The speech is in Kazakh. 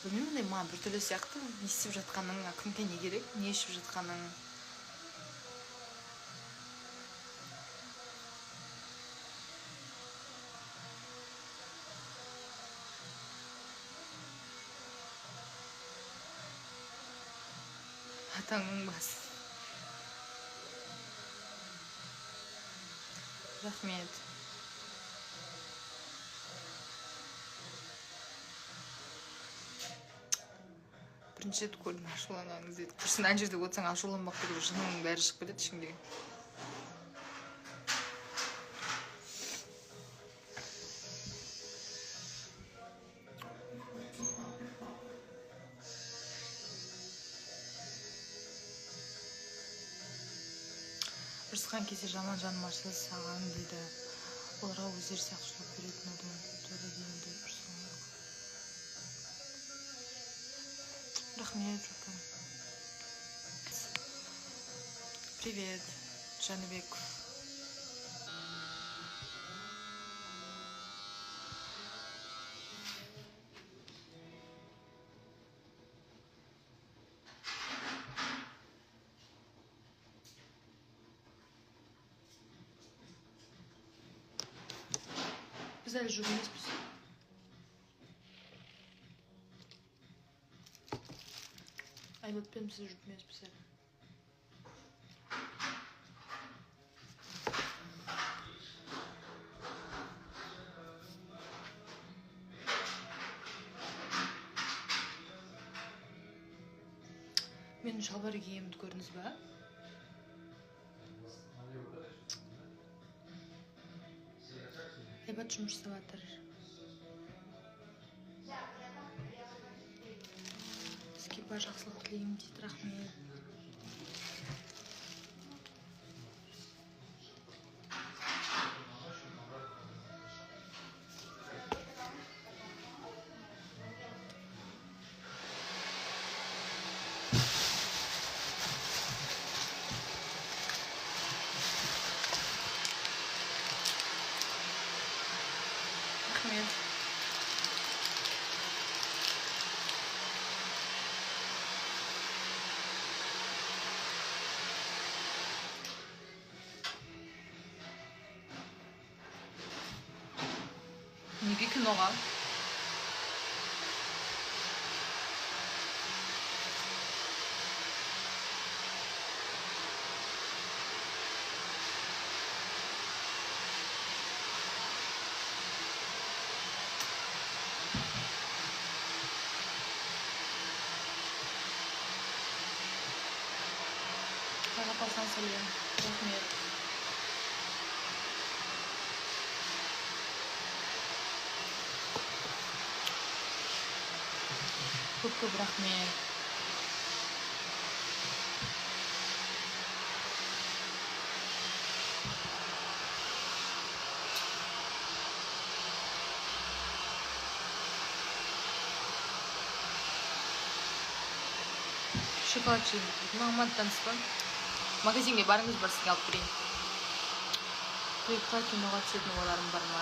білмеймін, маған біртүрлі сияқты. Не істеп жатқаның, кімге не керек, не ішіп жатқаның. Атаңның басы. Рахмет. Бірінші рет көрдім ашуланғаныңыз деді. Құрсын ана жерде отырсаң ашуланбақ түгілі жыныңның бәрі шығып кетеді ішіңдегі. Ұрысқан кезде жаман жаным ашса саған дейді. Оларға өздері сияқты жауап беретін адам тура дегенде ұрысқан. Рахмет, жопам. Привет, Жаныбек. Біз әлі жоқ емеспіз. Айматпен біз жүріп емеспіз әлі. Менің шалбар киімімді көрдіңіз ба? Айбат жұмыс жасап жатыр. Сізге бар жақсылық тілеймін дейді. Рахмет. Рахмет. Неге киноға? Тағы қалсан сәлем. Рахмет. Көп рахмет. Шоколад жеймін. Мағаматтансыз ба? Магазинге барыңыз, бар сізге алып берейін. Тойыққа киноға түсетін оларым бар ма?